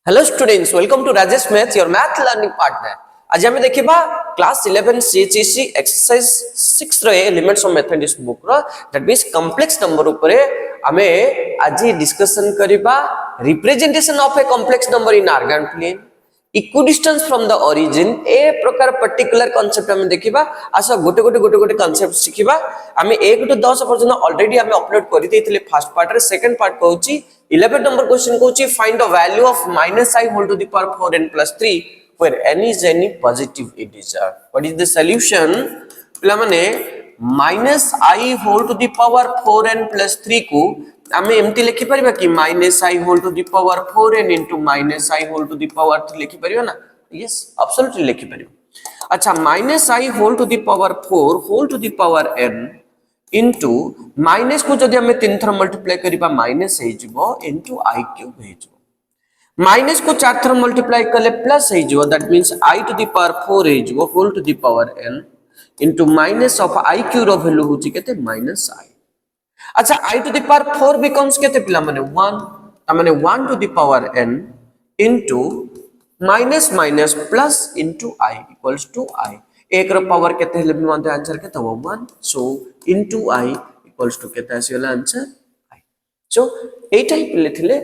Hello students, welcome to Rajesh Maths, your math learning partner. आज हमें देखिबा class 11 CHEC exercise 6 रे elements of mathematics book रो that means complex number ऊपर हमें आज डिस्कशन करिबा representation of a complex number in Argand plane equidistance from the origin ए प्रकार पर्टिकुलर कांसेप्ट हमें देखिबा आसा गोटे कांसेप्ट सिखिबा हमें 1 टू 10 पर्यंत ऑलरेडी हमें अपलोड करि देथिले फर्स्ट पार्ट रे सेकंड पार्ट कहूची 11 नंबर क्वेश्चन कहूची find the value of -i whole to the power 4n + 3 where n is any positive integer. What is the solution? पिला माने -i whole to the power 4n + 3 को हमें एमती लिखि परिबा कि -i whole to the power 4n into -i whole to the power 3 लिखि परिबा ना? यस, एब्सोल्युटली लिखि परिबा। अच्छा, -i whole to the power 4 whole to the power n into minus को जदि हमें 3 थर मल्टीप्लाई करिबा माइनस हे जिवो into i क्यूब हे जिवो। माइनस को 4 थर मल्टीप्लाई करले प्लस हे जिवो, that means i to the power 4 हे जिवो whole to the power n into minus of i cube रो वैल्यू होची केते -i। अच्छा, i to the power 4 becomes केते पिला माने 1, ता माने 1 to the power n into minus minus plus into i equals to i। एक रो पावर केते हेले भी मध्ये आंसर केते हो 1, so into i equals to केते आसीला आंसर i। सो ए टाइप लेथिले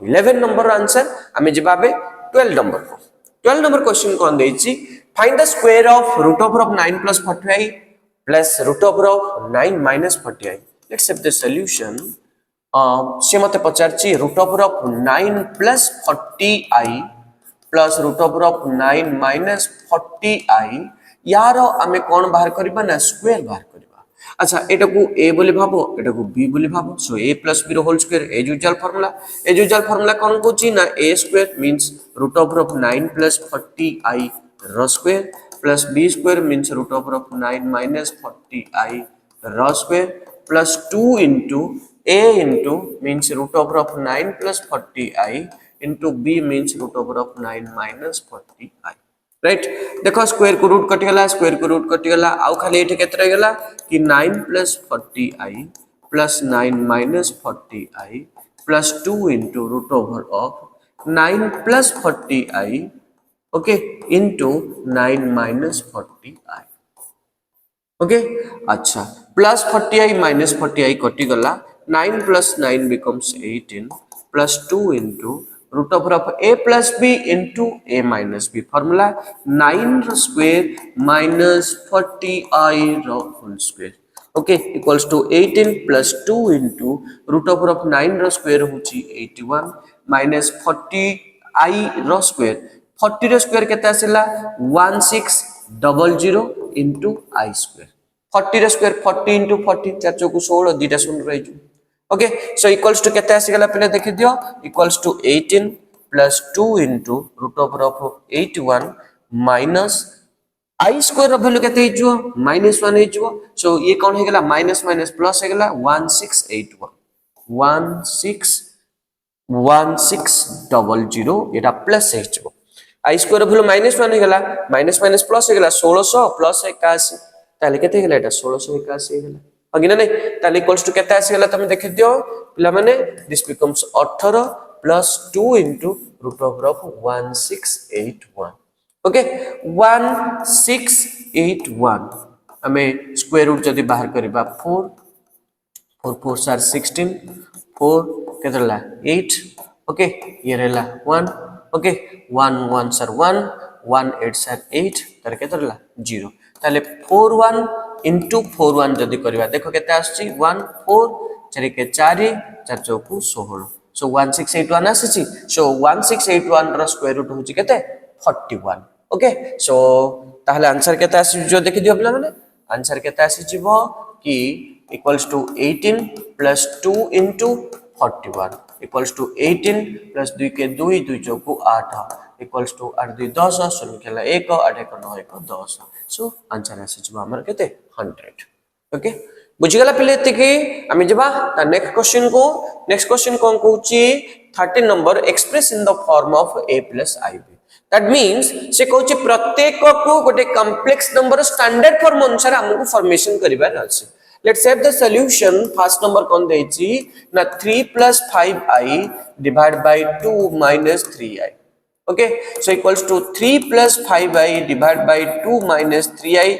11 नंबर आंसर। हमें जवाबे 12 नंबर को 12 नंबर क्वेश्चन कोन देछि find the square of root over of 9 + 40i plus root over of 9 - 40i। Let's have the solution. से मते पचारछि root over of 9 + 40i plus root over of 9 - 40i यार हमें कौन बाहर करबा ना स्क्वायर बाहर करबा। अच्छा, एटा को a बोली भाबो, एटा को b बोली भाबो, सो a + b रो whole square as usual formula कौन कोची ना a² means root over of 9 + 40i रो square plus b² means root over of 9 - 40i रो square plus 2 into a into means root over of 9 + 40i into b means root over of 9 - 40i। Right, देखो square को root कटि गला आउ खाली एठे केते रह गला कि 9 + 40i plus 9 - 40i plus 2 into root over of 9 + 40i okay into 9 - 40i। Okay, अच्छा, प्लस 40i - 40i कटि गला 9 + 9 becomes 18 plus 2 into root over of a plus b into a minus b। formula 9 रो स्क्वायर minus 40i रो whole square okay equals to 18 plus 2 into root over of 9 रो square होची 81 minus 40i रो square 40 रो square केते आसिला 1600 into i स्क्वायर। 40 रो स्क्वायर 40 into 40 4 चौको 16 दुटा शून्य रहि जु। ओके, सो इक्वल्स टू केते आसी गला पहले देखि दियो equals to 18 plus 2 into root over of 81 minus i square रो वैल्यू केते हिजो -1 हिजो। सो ये कोन हे गला माइनस माइनस प्लस हे गला 1600 एटा प्लस हिजो। i square रो वैल्यू -1 हे गला माइनस माइनस प्लस हे गला 1600 प्लस 81 ताले केते हे गला एटा 1681 हे गला अगिना नै ताले इक्वल्स टू केते आसी गला तमे देखि दियो पिला माने this becomes 18 plus 2 into root over of 1681 okay 1681 हमें स्क्वायर रूट जदी बाहर करबा 4 4 4 4 16 4 केतला 8 ओके ये रहला 1 ओके 1 1 सर 1 1 8 सर 8 तर केतला 0 ताले 41 into 41 जदी करबा देखो केते आछि 1 4 4 के 4 4 चौको 16 सो 1681 आसी। सो 1681 रो स्क्वायर रूट होची केते 41 ओके। सो ताहले आंसर केते आसी जो देखि दियो पिला माने आंसर केते आसी जिवो कि equals to 18 plus 2 into 41 equals to 18 plus 2 के 2 2 चौको 8 इक्वल्स टू 8 2 10 शून्य केला 1 8 1 9 1 10। सो आंसर आसी जिवो हमर केते 100 ओके। बुझिगला पिले तिकी आमी जबा ता नेक्स्ट क्वेश्चन कोन कहूची 13 number express in the form of a plus ib। That means से कहूची प्रत्येक को गोटे कॉम्प्लेक्स नंबर स्टैंडर्ड फॉर्म अनुसार हमको फॉर्मेशन करिबार अछि। Let's have the solution. First number कौन देची ना 3 plus 5i divided by 2 minus 3i. Okay, so equals to 3 plus 5i divided by 2 minus 3i.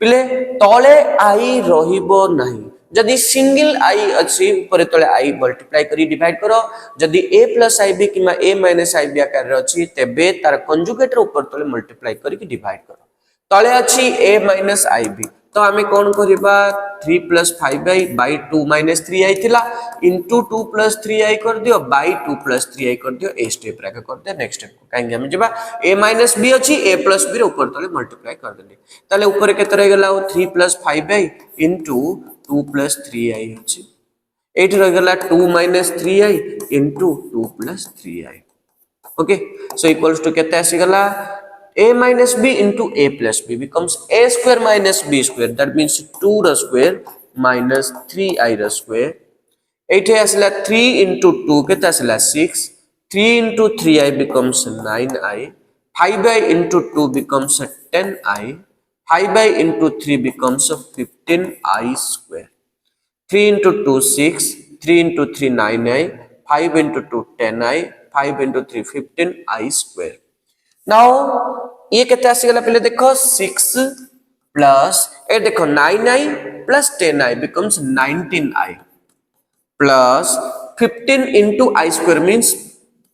पिले तले i रहिबो नहीं जदि सिंगल i अछि ऊपर तले i मल्टीप्लाई करी डिवाइड करो जदि a plus ib keema a minus ib आकार रे अछि तेबे तार कंजुगेट रे ऊपर तले मल्टीप्लाई करी कि डिवाइड करो तले अछि a minus ib तो आमे कोन करिबा 3 plus 5i by 2 minus 3i थिला into 2 plus 3i कर दियो by 2 plus 3i कर दियो ए स्टेप रे कर दे नेक्स्ट स्टेप को काहे हम जेबा a minus b अछि a plus b रे ऊपर तले मल्टीप्लाई कर देली तले ऊपर केते रह गेला 3 plus 5i into 2 plus 3i अछि एठी रह गेला 2 minus 3i into 2 plus 3i okay so equals to केते आसी गेला a minus b into a plus b becomes a square minus b square that means 2 the square minus 3i the square एठे आसला 3 into 2 केते आसला 6 3 into 3i becomes 9i 5i into 2 becomes 10i 5i into 3 becomes 15i square 3 into 2 6 3 into 3 9i 5 into 2 10i 5 into 3 15i square now ये केते आसी गला पहले देखो 6 plus ए देखो 9i plus 10i becomes 19i plus 15 into i square means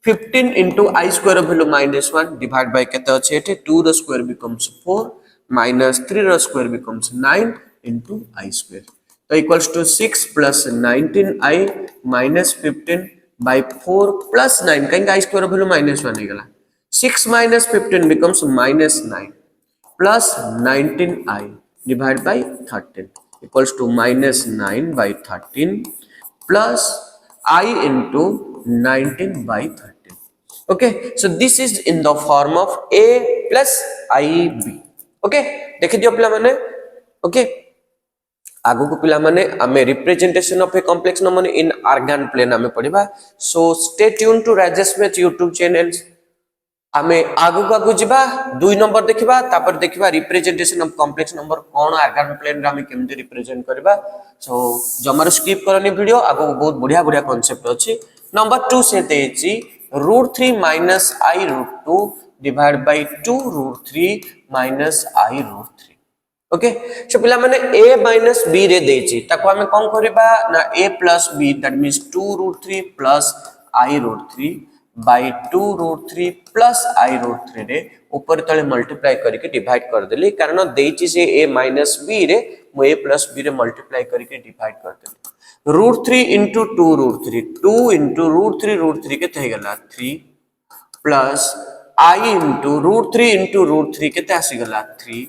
15 into I square value minus 1 divide by केते अछि एठे 2 the square becomes 4 minus 3 the square becomes 9 into I square so equals to 6 plus 19i minus 15 by 4 plus 9 कहीं I square value minus 1 हो गला 6 minus 15 becomes minus 9 plus 19i divided by 13 equals to minus 9 by 13 plus I into 19 by 13. Okay, so this is in the form of a plus ib. Okay, देखि दियो पिला माने okay आगु को पिला माने आमे representation of a complex number in Argand plane आमे पढिबा so stay tuned to Rajesh Math YouTube channel आमे आगु जिबा 2 नंबर देखिबा तापर देखिबा रिप्रेजेंटेशन ऑफ कॉम्प्लेक्स नंबर कोन आर्गन प्लेन रे आमे केमते रिप्रेजेंट करबा सो जमर स्किप करनी वीडियो आगु बहुत बढ़िया बढ़िया कांसेप्ट अछि नंबर 2 से देछि √3 minus I √2 divided by 2 √3 minus I √3 okay so पिला माने a minus b रे देछि ताको आमे कोन करबा ना a plus b that means 2 √3 plus I √3 by 2 √3 plus I √3 रे ऊपर तले मल्टीप्लाई करके डिवाइड कर देली कारण देछि से a minus b रे मो a plus b रे मल्टीप्लाई करके डिवाइड कर देली √3 into 2 √3 2 into √3 केते हे गेला 3 plus I into √3 केते आसी गेला 3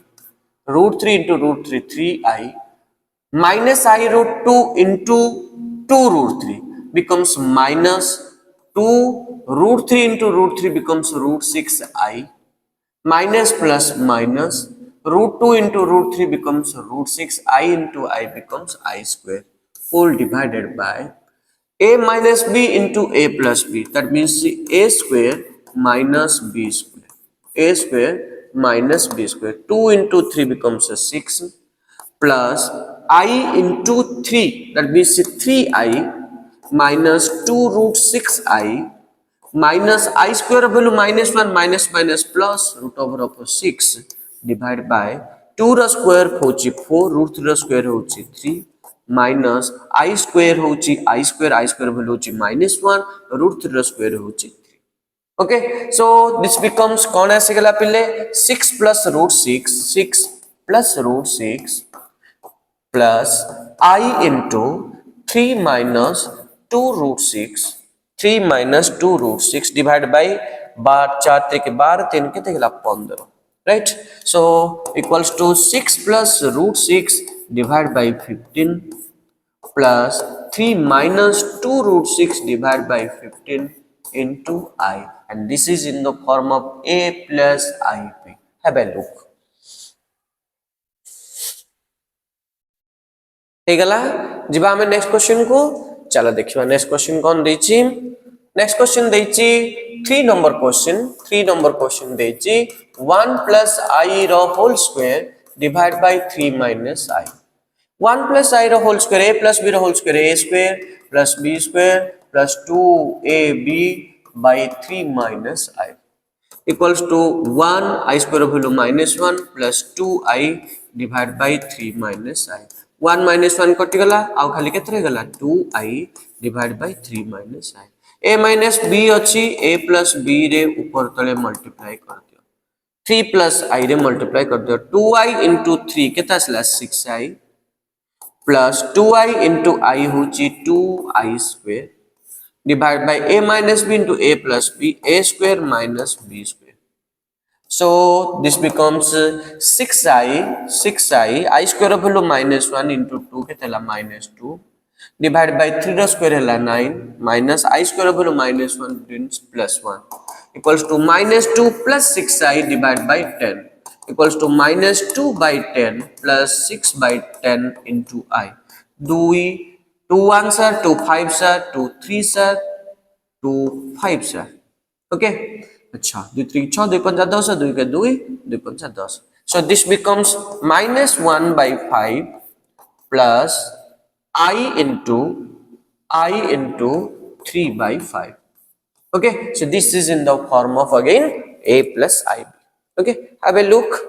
√3 into √3 3i minus I √2 into 2 √3 becomes minus 2 √3 into √3 becomes √6i minus plus minus √2 into √3 becomes √6i into I becomes I square whole divided by a minus b into a plus b that means a square minus b square a square minus b square 2 into 3 becomes 6 plus I into 3 that means 3i minus 2 √6i minus I square value minus 1 minus minus plus root over of 6 divided by 2 the square होची 4 √3 the square होची 3 minus I square होची I square value होची minus 1 √3 the square होची 3 okay so this becomes कौन ऐसे गला पिले 6 plus √6 plus √6 plus I into 3 minus 2 √6 3 minus 2 √6 divided by 4 के 12 3 के 15 right so equals to 6 plus √6 divided by 15 plus 3 minus 2 √6 divided by 15 into I and this is in the form of a plus ib have a look हेगला जिबा हमें next question को चलो देखिबा next question कोन देछि next question देछि 3 number question देछि 1 plus I रो whole square divide by 3 minus I 1 plus I रो whole square a plus b रो whole square a square plus b square plus 2ab by 3 minus I equals to 1 I square value minus 1 plus 2I divided by 3 minus I 1 minus 1 कटि गला आउ खाली केतरे गला 2I divided by 3 minus I a minus b अछि a plus b रे ऊपर तले multiply कर दियो 3 plus I रे मल्टीप्लाई कर दियो 2I into 3 केता आसला 6I plus 2I into I होची 2I square divided by a minus b into a plus b a square minus b square. So this becomes 6I I square value minus 1 into 2 केतला minus 2 divided by 3 row square है 9 minus I square value minus 1 means plus 1 equals to minus 2 plus 6I divided by 10 equals to minus 2 by 10 plus 6 by 10 into I. Do we 2 1s are 2 5s are 2 3s are 2 5s are. Okay. अच्छा 2 3 6 2 5 10 2 के 2 2 5 10. So this becomes minus 1 by 5 plus I into 3 by 5. Okay, so this is in the form of again a plus ib. Okay, have a look.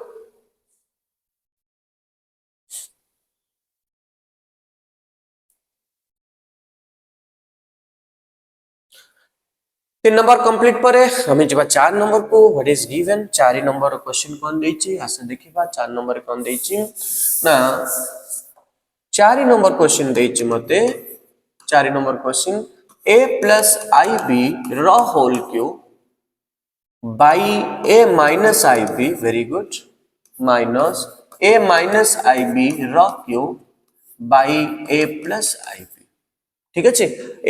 तीन number complete पर हमें जब 4 number को what is given 4 number question कौन देछि आसे देखिबा 4 number कौन देछि ना 4 नंबर क्वेश्चन देछि मते 4 number question a plus ib रो whole cube by a minus ib very good minus a minus ib रो cube by a plus ib ठीक है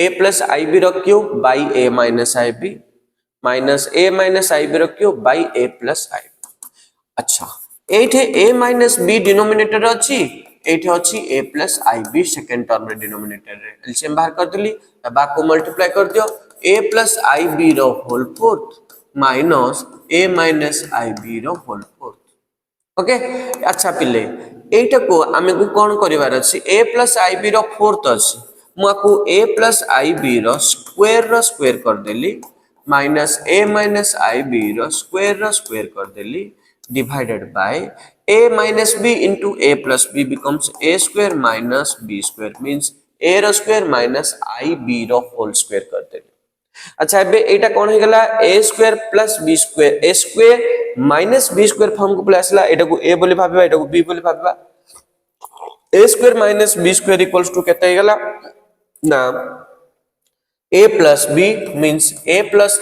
a plus ib रो cube by a minus ib minus a minus ib रो cube by a plus ib अच्छा एठे a minus b denominator अछि एठे अछि a plus ib second term रे डिनोमिनेटर रे एलसीएम बाहर कर दिली बा को मल्टीप्लाई कर दियो a plus ib रो whole fourth minus a minus ib रो होल फोर्थ ओके अच्छा पिले एटा को आमे को कोन करिवार अछि a plus ib रो फोर्थ अछि मुआकू a plus ib रो स्क्वायर कर देली माइनस a minus ib रो स्क्वायर कर देली divided by a minus b into a plus b becomes a square minus b square means a रो स्क्वायर minus ib रो होल स्क्वायर कर देली अच्छा एबे एटा कोन हे गला a square plus b square a square minus b square form को प्लसला एटा को a बोली भाबबा एटा को b बोली भाबबा a square minus b square equals to केते हे गला ना a plus b means a plus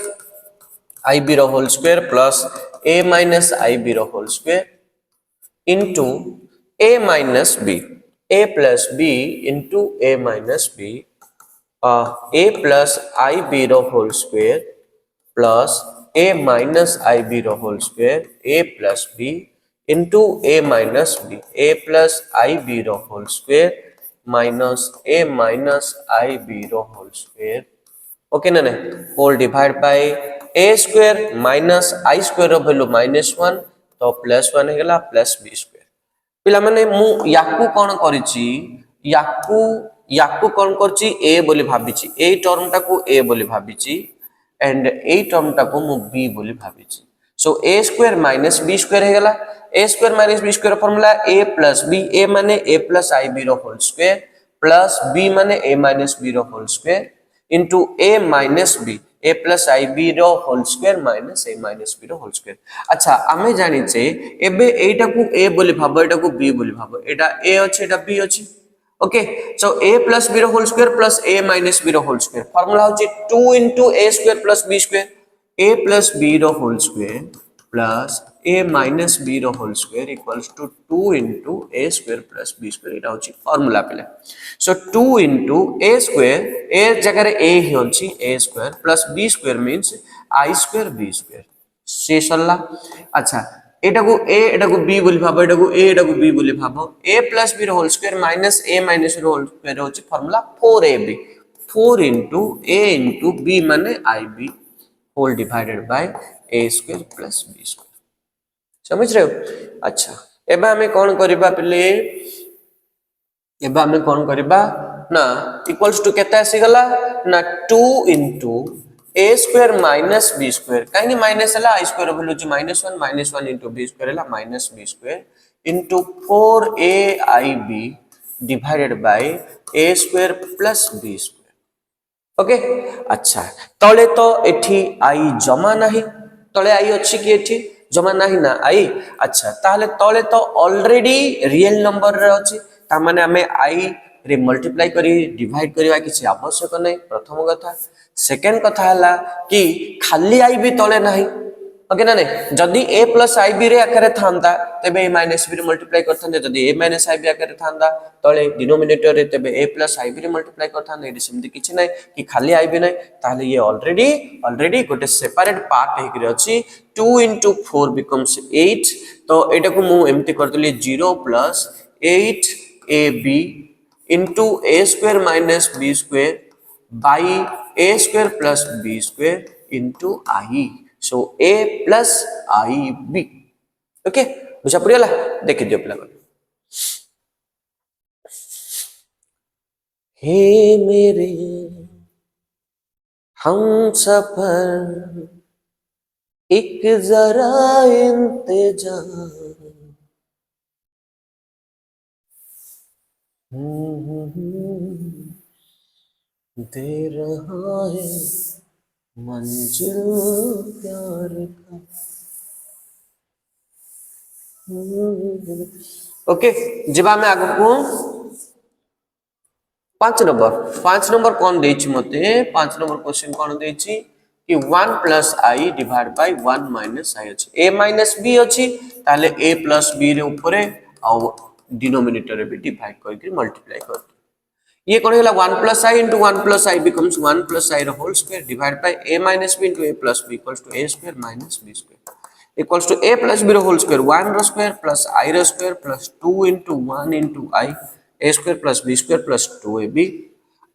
ib रो whole square plus a minus ib रो whole square into a minus b a plus b into a minus b a plus ib रो whole square plus a minus ib रो whole square a plus b into a minus b a plus ib रो whole square minus a minus ib रो whole square okay ना whole divide by a square minus I square रो value -1 तो +1 हेगला plus b square पिला माने मु याकू कोन करिछि याकू कोन करछि a बोली भाबिछि ए टर्म टाको a बोली भाबिछि एंड ए टर्म टाको मु b बोली भाबिछि so a square minus b square हेगला a square minus b square formula a plus b a माने a plus ib रो होल स्क्वायर प्लस b माने a minus b रो whole square into a minus b a plus ib रो whole square minus a minus b रो whole square अच्छा आमे जानि छे एबे एटा को a बोली भाबो एटा को b बोली भाबो एटा a अछि एटा b अछि okay so a plus b रो whole square plus a minus b रो होल स्क्वायर फार्मूला होछि 2 into a square plus b square a plus b रो whole square plus a minus b रो whole square equals to 2 into a square plus b square एटा होछि formula पिले so 2 into a square a जगह रे a ही होछि a square plus b square means i square b square से सरला अच्छा एटा को a एटा को b बोली भाबो एटा को a एटा को b बोली भाबो a plus b रो whole square minus a minus रो होल स्क्वायर होछि formula 4ab 4 into a into b माने ib whole divided by a square plus b square समझ रहे हो अच्छा एबे हमें कोन करबा पले एबा हमें कौन करबा ना इक्वल्स टू केते आसी गला ना 2 into a square minus b square काहे माइनस हला i square value J -1 into b square हला minus b square into 4aib divided by a square plus b square okay अच्छा तले तो एठी i जमा नाही तले i अछि कि एठी जमा नाही ना i अच्छा ताले तले तो ऑलरेडी रियल नंबर रे अछि ता माने हमें i रे मल्टीप्लाई करी डिवाइड करबा किछि आवश्यक नै प्रथम कथा सेकंड कथा हला कि खाली i भी तले नाही ओके ना नहीं जदि a plus ib रे आकारे थांदा तबे a minus b रे मल्टीप्लाई करथांदे जदि a minus ib आकारे थांदा तले डिनोमिनेटर रे तबे a plus ib रे मल्टीप्लाई करथांदे एडी सेमति किछि नै कि खाली ib नै ताले ये ऑलरेडी गोटे सेपरेट पार्ट हे कि अछि 2 into 4 becomes 8 तो एटा को मु एमति करतली 0 plus 8ab into a square minus b square by a square plus b square into I. So a plus ib. Okay, बुझा पड़िगला देखि दियो पिला हे मेरे हम सफर एक जरा इंतजार दे रहा है मंजिल प्यार का ओके जब मैं आगे को 5 नंबर कौन देछि मते 5 नंबर क्वेश्चन कौन देछि कि 1 plus i divided by 1 minus i अछि a minus b अछि ताले a plus b रे ऊपरे आ डिनोमिनेटर रे भी डिवाइड करके मल्टीप्लाई कर ये कौन होला 1 plus i into 1 plus i becomes 1 plus i the whole square divided by a minus b into a plus b equals to a square minus b square equals to a plus b the whole square 1 the square plus I the square plus 2 into 1 into I a square plus b square plus 2ab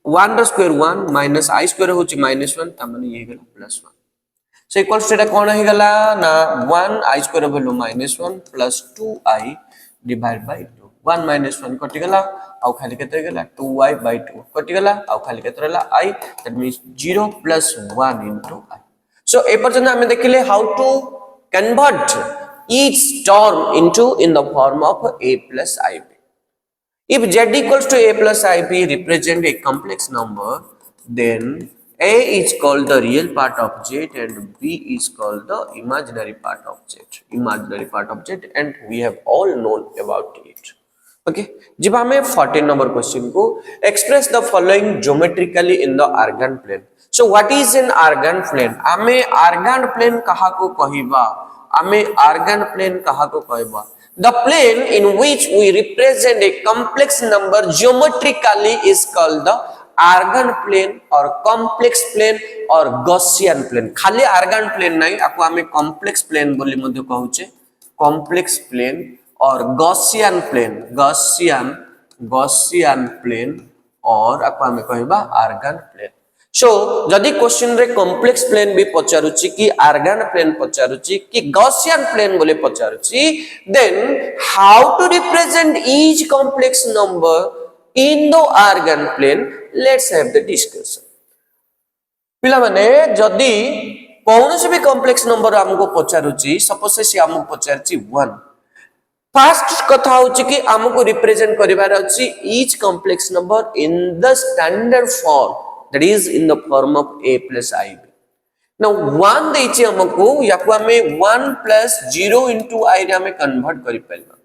1 the square 1 minus I square होची -1 त माने ये गेला +1 so equals to एटा कोन हे गेला ना 1 I square value -1 plus 2I divided by 2 1 minus 1 कटि गेला आउ खाली केते गेला 2y by 2 कटि गेला आउ खाली केते रहला I that means 0 plus 1 into I so ए पर्यंत हमें देखिले how to convert each term into in the form of a plus ib. If z equals to a plus ib represent a complex number, then a is called the real part of z and b is called the imaginary part of z. Imaginary part of z, and we have all known about it. Okay. जब हमें 14 number question को express the following geometrically in the argand plane. So what is an argand plane? हमें argand plane कहा को कहिबा हमें argand plane कहा को कहिबा the plane in which we represent a complex number geometrically is called the argand plane or complex plane or Gaussian plane खाली argand plane नहीं आपको हमें complex plane बोली मध्य कहूचे complex plane or Gaussian plane और आपको हमें कहिबा argand plane so जदि question रे कॉम्प्लेक्स प्लेन भी पचारुची कि आर्गन प्लेन पचारुची कि गॉसियन प्लेन बोले पचारुची then how to represent each complex number in the Argand plane let's have the discussion पिला माने जदि कौन भी कॉम्प्लेक्स नंबर हमको पचारुची सपोज से हमको पचारची 1 फर्स्ट कथा होची कि हमको रिप्रेजेंट करिवार अछि each complex number in the standard form that is in the form of a plus ib. Now 1 देछि हमको याको हमें 1 plus 0 into I रे हमें कन्वर्ट करि पलबा.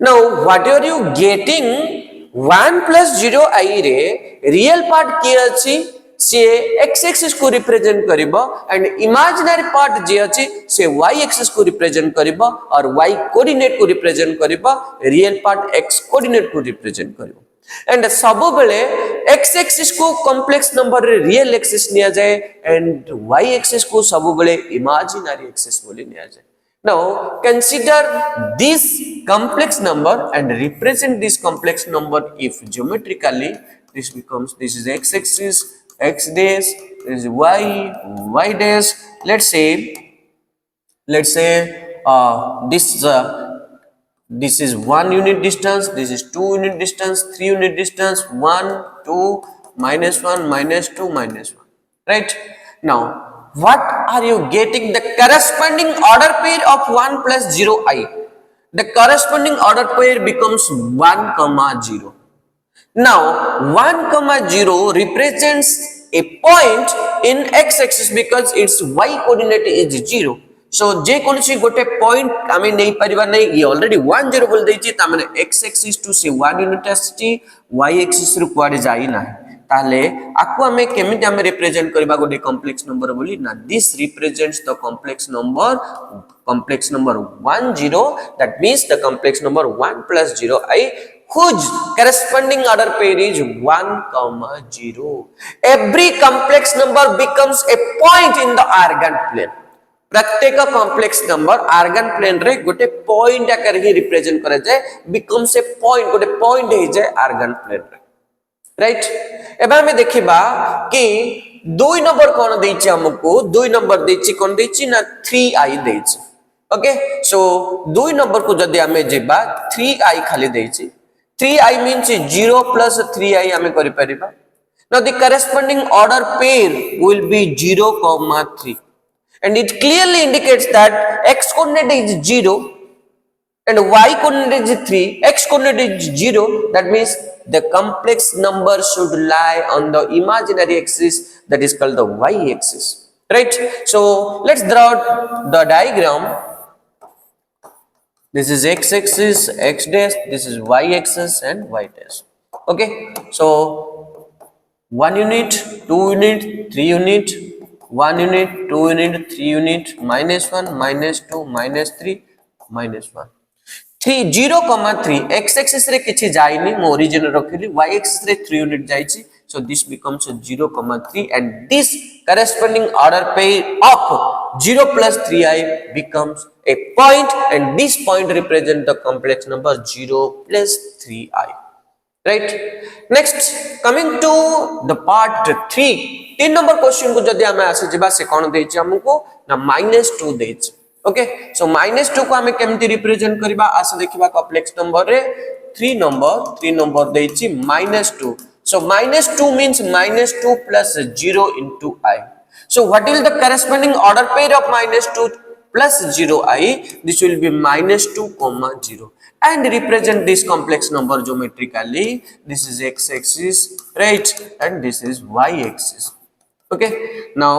Now whatever you getting 1 plus 0 I रे रियल पार्ट के अछि से x एक्सिस को रिप्रेजेंट करिबो एंड इमेजिनरी पार्ट जे अछि से y एक्सिस को रिप्रेजेंट करिबो और y कोऑर्डिनेट को रिप्रेजेंट करिबो रियल पार्ट x कोऑर्डिनेट को रिप्रेजेंट करिबो एंड सब बेले x एक्सिस को कॉम्प्लेक्स नंबर रे रियल एक्सिस निया जाए एंड y एक्सिस को सब बेले इमेजिनरी एक्सिस बोली निया जाए now consider this complex number and represent this complex number if geometrically this becomes this is x axis x dash this is y dash let's say this this is 1 unit distance, this is 2 unit distance, 3 unit distance, 1 2 minus 1 minus 2 minus 1, right? Now what are you getting? The corresponding order pair of 1 plus 0 I. The corresponding order pair becomes 1 comma 0. Now 1 comma 0 represents a point in x-axis because its y coordinate is 0. So जे कौन सी गोटे point आमे नहीं परिबा नहीं, ये already 1 0 बोल देछि, ता माने x एक्सिस टू से 1 यूनिट आछि, y एक्सिस रु कुआडे जाई ना, ताले आकु आमे केमिति आमे रिप्रेजेंट करबा गोटे कॉम्प्लेक्स नंबर बोली ना, this represents the complex number 1 0, that means the complex number 1 plus 0 I whose corresponding order pair is 1 comma 0. Every complex number becomes a point in the argand plane. प्रत्येक complex number argon plane रे गोटे point आकर ही represent करा जाए, becomes a point, गोटे point हे जाए argon plane रे, right? एबा हमें देखिबा कि 2 नंबर कोन देछि हमको, 2 नंबर देछि कोन देछि ना 3i देछि, ओके? सो 2 नंबर को जदी हमें जेबा 3i खाली देछि, 3i means 0 plus 3i हमें करि परिबा. Now the corresponding order pair will be 0 comma 3. And it clearly indicates that x coordinate is 0 and y coordinate is 3, x coordinate is 0, that means the complex number should lie on the imaginary axis, that is called the y axis, right? So let's draw the diagram. This is x axis, x dash, this is y axis and y dash, okay? So 1 unit, 2 unit, 3 unit, 1 unit, 2 unit, 3 unit, minus 1, minus 2, minus 3, minus 1. 3, 0, 3, x axis रे किछि जाइनी, मो origin रखिली, y axis रे 3 unit जाइछि, so this becomes 0, 3 and this corresponding order pair of 0 plus 3i becomes a point and this point represent the complex number 0 plus 3i. Right? Next, coming to the part 3, 3 number question को जदि हमें आसे जिबा से कोन देछि हमको ना -2 देछि, ओके? सो -2 को हमें केमति रिप्रेजेंट करबा, आसे देखिबा कॉम्प्लेक्स नंबर रे 3 नंबर देछि -2. So -2 means -2 plus 0 into I. So what is the corresponding order pair of -2 plus 0i? This will be -2 comma 0 and represent this complex number geometrically. This is x axis, right? And this is y axis, okay? Now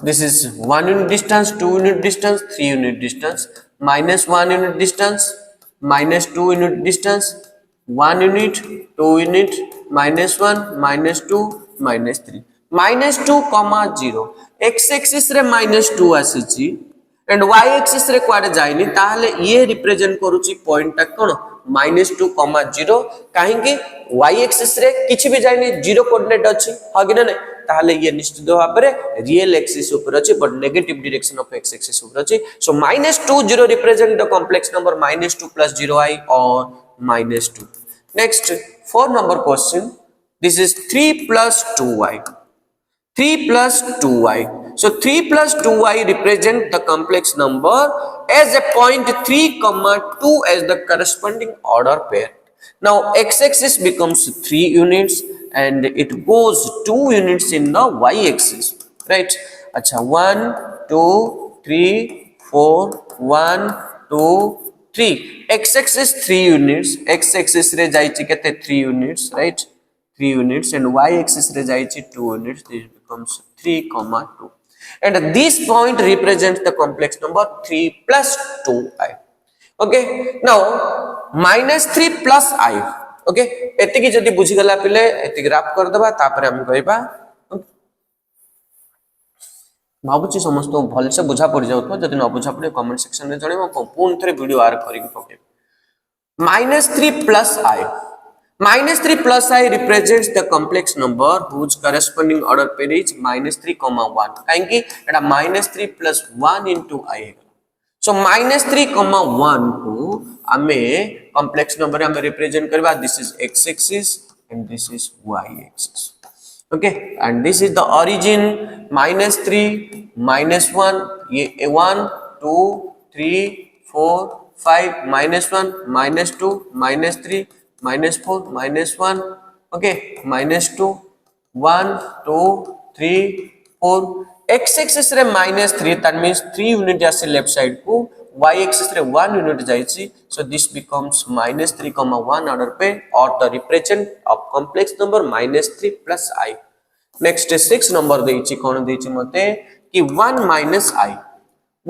this is 1 unit distance, 2 unit distance, 3 unit distance, minus 1 unit distance, minus 2 unit distance, 1 unit, 2 unit, minus 1, minus 2, minus 3, -2 comma 0. x axis रे -2 आसीची and y axis रे कुआडे जाइनी, ताहले ये represent करूची point ता कोन -2 comma 0, काहे कि y axis रे किछि भी जाइनी 0 कोऑर्डिनेट अछि, हगिना नै, ताहले ये निश्चित भाव रे रियल एक्सिस ऊपर अछि but negative direction of x axis ऊपर अछि. सो -2 0 represent the complex number -2 plus 0i or -2. Next, 4 number question. This is 3 plus 2y. 3 plus 2y. So 3 plus 2y represent the complex number as a point 3 comma 2 as the corresponding order pair. Now x-axis becomes 3 units and it goes 2 units in the y-axis, right? Acha 1, 2, 3, 4, 1, 2, 3. X-axis 3 units, x-axis re jaichi kete 3 units, right? 3 units and y-axis re jaichi 2 units. This becomes 3 comma 2 and this point represents the complex number 3 plus 2i. Okay, now -3 plus i. Okay, एतिकी जदि बुझी गला पिले एतिकी graph कर दबा, तापर हम कहबा भाबुची समस्त भल से बुझा पड़ जाउतो, जदि न बुझा पड़े कमेंट सेक्शन में जणे म पूर्ण थरे वीडियो आर करिक पके. -3 plus i. -3 plus i represents the complex number whose corresponding order pair is -3 comma 1. काहे कि एटा -3 plus 1 into i. So -3 comma 1 को हमें complex number हमें represent करबा. This is x axis and this is y axis. Okay, and this is the origin. -3 -1 ये 1 2 3 4 5 -1 -2 -3 -4 -1 okay -2 1 2 3 4 x axis रे -3 that means 3 unit जासे left side को y axis रे 1 unit जाइछि so this becomes -3 1 order पे or the represent of complex number -3 plus I next 6 number देइछि कोन देइछि मते कि 1 minus I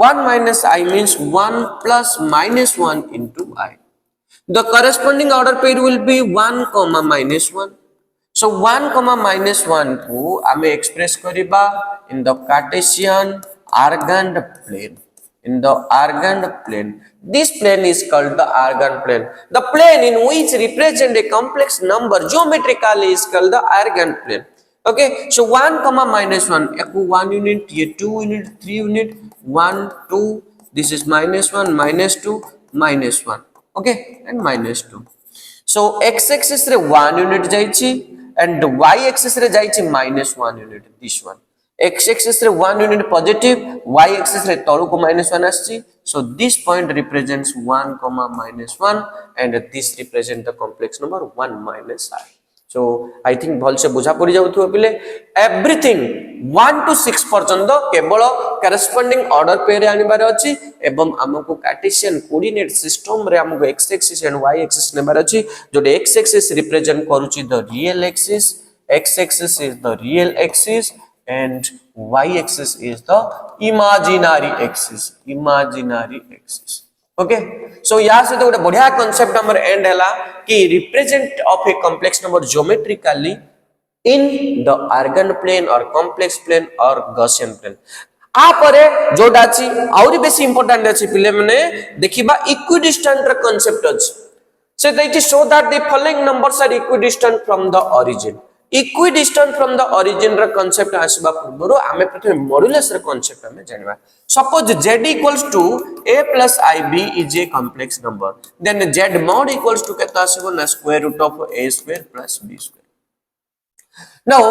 1 minus I means 1 plus -1 into I the corresponding order pair will be 1 comma -1 so 1 comma -1 को आमे express करिबा in the Cartesian argand plane in the argand plane this plane is called the argand plane the plane in which represent a complex number geometrically is called the argand plane okay so 1 comma -1 eku 1 unit ye 2 unit 3 unit 1 2 this is -1 -2 -1 okay and -2 so x axis रे 1 unit जाइछि and y axis रे जाइछि -1 unit this one x axis रे 1 unit positive y axis रे तळु को -1 आछि so this point represents 1 comma -1 and this represent the complex number 1 minus I so I think भल से बुझा पड़ी जाउथु पिले everything 1 to 6 पर्यंत केवल corresponding order pair आनिबार अछि एवं हमको कार्टेशियन कोऑर्डिनेट सिस्टम रे हमको x axis and y axis नेबार अछि जोडे x axis represent करूची the real axis x axis is the real axis and y axis is the imaginary axis okay so यहाँ से तो ଗୋଟେ बढ़िया concept हमर end हैला कि represent of a complex number geometrically in the argand plane or complex plane or Gaussian plane आ परे जोडा अछि और बेसी इंपोर्टेंट अछि पिले माने देखिबा equidistant र concept अछि so that is show that the following numbers are equidistant from the origin equidistant from the origin raw concept आसीबा पूर्वरो आमे प्रथमे मॉड्यूलस र concept हमें जानबा suppose z equals to a plus ib is a complex number then z mod equals to केता आसीबो ना square root of a square plus b square now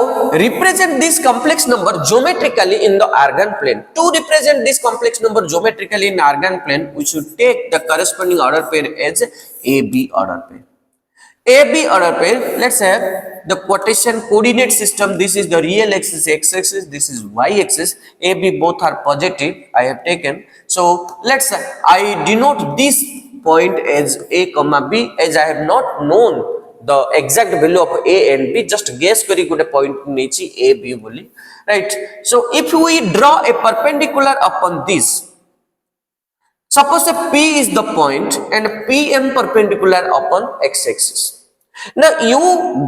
represent this complex number geometrically in the argand plane to represent this complex number geometrically in argand plane we should take the corresponding order pair as ab order pair AB order pair let's have the Cartesian coordinate system this is the real axis x axis this is y axis AB both are positive I have taken so let's I denote this point as a comma b as I have not known the exact value of a and b just guess kari gote point nechi a b boli right so if we draw a perpendicular upon this suppose that P is the point and PM perpendicular upon x-axis. Now you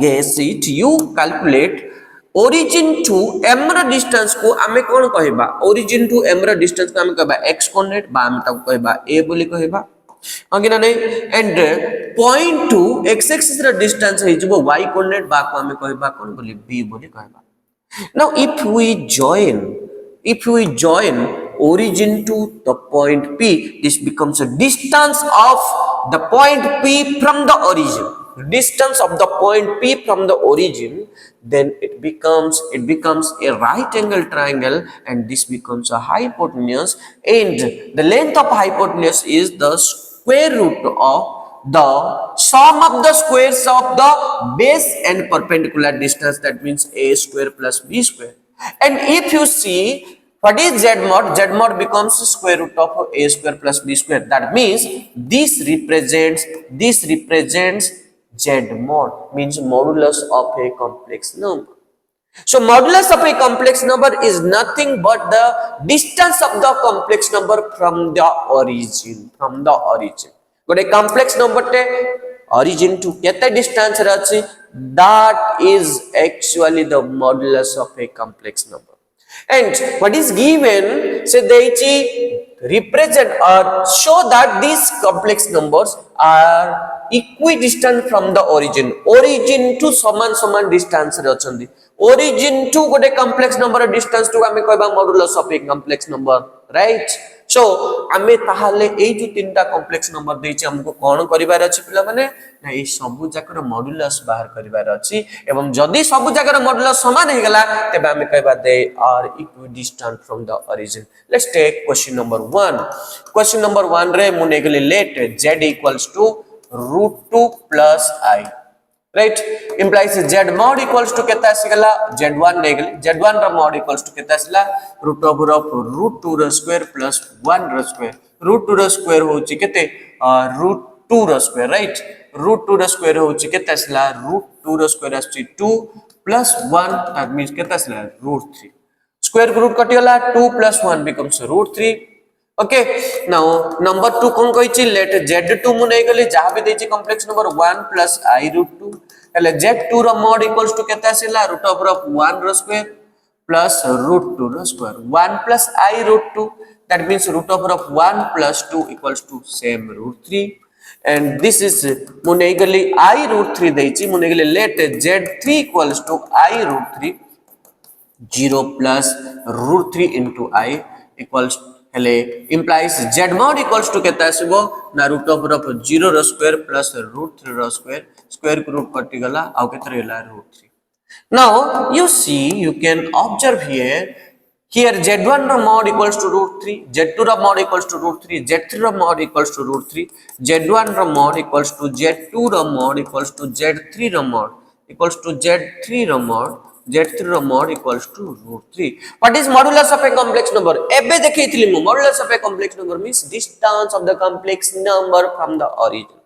guess it, you calculate origin to m distance को आमे कौन कहबा origin to m distance को आमे कहबा x coordinate बा आमे ताको कहबा a बोली कहबा अगिना नै and point to x-axis रा distance है जबो y coordinate बा को आमे कहबा कौन बोली b बोली कहबा. Now if we join origin to the point P this becomes a distance of the point P from the origin distance of the point P from the origin then it becomes a right angle triangle and this becomes a hypotenuse and the length of hypotenuse is the square root of the sum of the squares of the base and perpendicular distance that means a square plus b square and if you see what is z mod? Z mod becomes square root of a square plus b square. That means this represents z mod means modulus of a complex number. So modulus of a complex number is nothing but the distance of the complex number from the origin. But a complex number te origin to kete distance rachi that is actually the modulus of a complex number. And what is given say they represent or show that these complex numbers are equidistant from the origin to saman distance re achandi origin to gote complex number distance to ame कहबा modulus of a complex number right so आमे ताहाले एई जो तीनटा complex number देछि हमको कोन करिवार अछि पिला माने ना ए सब जाकर मॉड्यूलस बाहर करिवार अछि एवं जदी सब जाकर मॉड्यूलस समान हे गेला तबे आमे कहबा they are equidistant from the origin let's take question number 1 question number 1 रे मुने गेले let z equals to √2 plus i right implies z mod equals to केता आसीगला z1 नेगले z1 रा mod equals to केता आसीला √2 रा स्क्वायर प्लस 1 रा स्क्वायर √2 रा स्क्वायर होची केते √2 रा स्क्वायर राइट √2 रा स्क्वायर होची केता आसीला √2 रा स्क्वायर आसी 2 प्लस 1 दैट मींस केता आसीला √3 स्क्वायर को रूट कटियला 2 plus 1 becomes √3 okay now number 2 कोन कहिछि लेट z2 मु नै गली जहा भी देछि कॉम्प्लेक्स नंबर 1 प्लस i √2 हले z2 रो mod इक्वल्स टू केता आसीला √1 रो स्क्वायर प्लस √2 रो square 1 plus i √2 that means √1 plus 2 equals to same √3 and this is मु नै गली i √3 देछि मु नै गली let z3 equals to i √3 0 plus √3 into i equals हेले implies z mod equals to केता आसीबो ना √0 रो स्क्वायर प्लस √3 रो स्क्वायर स्क्वायर को रूट कटि गला आ केते रहला √3 now you see you can observe here z1 row mod equals to √3 z2 रो mod equals to √3 z3 row mod equals to √3 z1 row mod equals to z2 रो mod equals to z3 row mod equals to z3 row mod z3 row mod equals to √3 what is modulus of a complex number एबे देखैथिली मु modulus of a complex number means distance of the complex number from the origin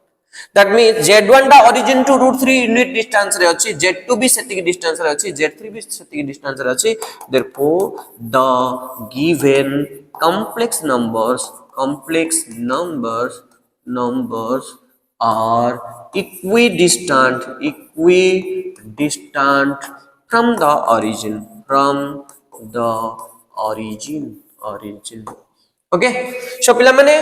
that means z1 दा origin to √3 unit distance रे अछि z2 भी सेतिक distance रे अछि z3 भी सेतिक distance रे अछि therefore the given complex numbers are equidistant from the origin okay so पिला माने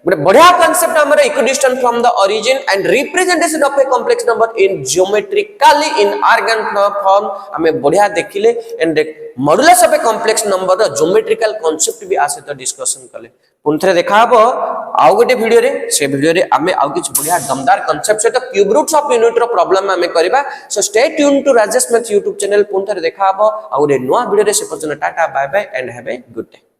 ଗୋଟେ ବଢିଆ concept हमर equidistant from the origin and representation of a complex number in geometrically in organ form हमें बढ़िया देखिले and modulus of a complex number ର geometrical concept भी आसे त डिस्कशन कले पुनथरे देखा हबो आउ गोटे वीडियो रे से वीडियो रे हमें आउ किछ बढ़िया दमदार concept से त क्यूब रूट्स ऑफ यूनिट रो प्रॉब्लम हमें करबा so stay tune to Rajesh maths YouTube channel पुनथरे देखा हबो आउ रे नवा वीडियो रे से पर्यंत tata bye bye and have a good day.